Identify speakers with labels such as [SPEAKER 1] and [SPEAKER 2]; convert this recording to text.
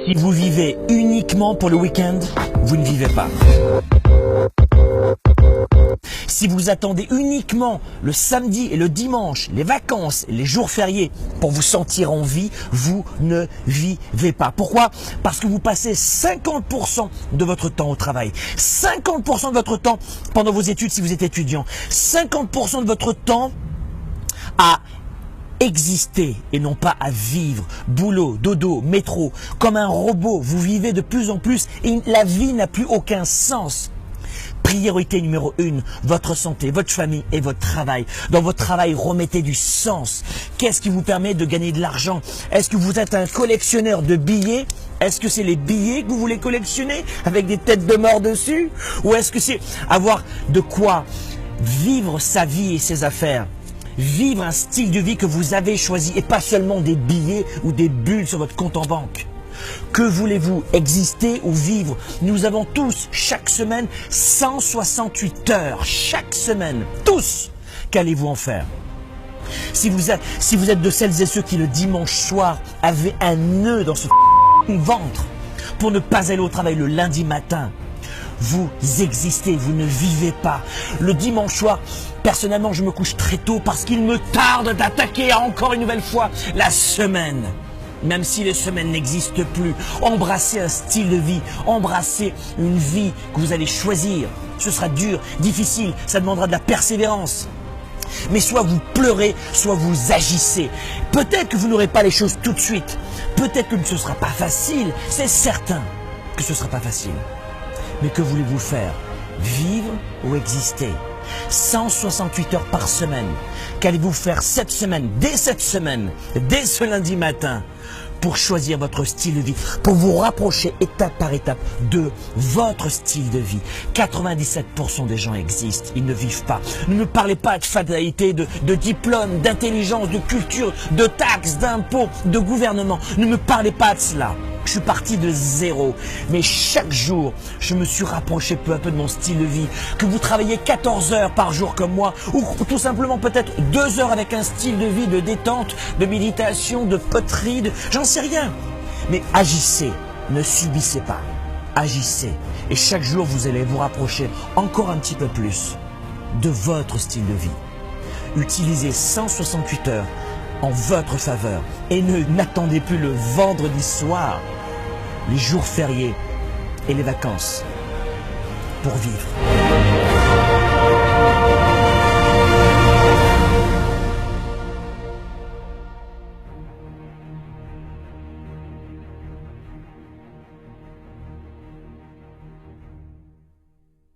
[SPEAKER 1] Si vous vivez uniquement pour le week-end, vous ne vivez pas. Si vous attendez uniquement le samedi et le dimanche, les vacances, les jours fériés pour vous sentir en vie, vous ne vivez pas. Pourquoi? Parce que vous passez 50% de votre temps au travail, 50% de votre temps pendant vos études si vous êtes étudiant, 50% de votre temps à exister et non pas à vivre. Boulot, dodo, métro, comme un robot, vous vivez de plus en plus et la vie n'a plus aucun sens. Priorité numéro 1, votre santé, votre famille et votre travail. Dans votre travail, remettez du sens. Qu'est-ce qui vous permet de gagner de l'argent? Est-ce que vous êtes un collectionneur de billets? Est-ce que c'est les billets que vous voulez collectionner avec des têtes de mort dessus? Ou est-ce que c'est avoir de quoi vivre sa vie et ses affaires? Vivre un style de vie que vous avez choisi et pas seulement des billets ou des bulles sur votre compte en banque. Que voulez-vous, exister ou vivre? Nous avons tous, chaque semaine, 168 heures. Chaque semaine, tous. Qu'allez-vous en faire? Si vous êtes de celles et ceux qui, le dimanche soir, avaient un nœud dans ce ventre pour ne pas aller au travail le lundi matin, vous existez, vous ne vivez pas. Le dimanche soir, personnellement, je me couche très tôt parce qu'il me tarde d'attaquer encore une nouvelle fois la semaine. Même si les semaines n'existent plus, embrassez un style de vie, embrassez une vie que vous allez choisir. Ce sera dur, difficile, ça demandera de la persévérance. Mais soit vous pleurez, soit vous agissez. Peut-être que vous n'aurez pas les choses tout de suite. Peut-être que ce ne sera pas facile. C'est certain que ce ne sera pas facile. Mais que voulez-vous faire? Vivre ou exister? 168 heures par semaine. Qu'allez-vous faire cette semaine, dès ce lundi matin, pour choisir votre style de vie, pour vous rapprocher étape par étape de votre style de vie? 97% des gens existent, ils ne vivent pas. Ne me parlez pas de fatalité, de diplôme, d'intelligence, de culture, de taxes, d'impôts, de gouvernement. Ne me parlez pas de cela. Je suis parti de zéro, mais chaque jour, je me suis rapproché peu à peu de mon style de vie. Que vous travaillez 14 heures par jour comme moi, ou tout simplement peut-être 2 heures avec un style de vie de détente, de méditation, de poterie, j'en sais rien. Mais agissez, ne subissez pas, agissez. Et chaque jour, vous allez vous rapprocher encore un petit peu plus de votre style de vie. Utilisez 168 heures en votre faveur et n'attendez plus le vendredi soir, les jours fériés et les vacances pour vivre.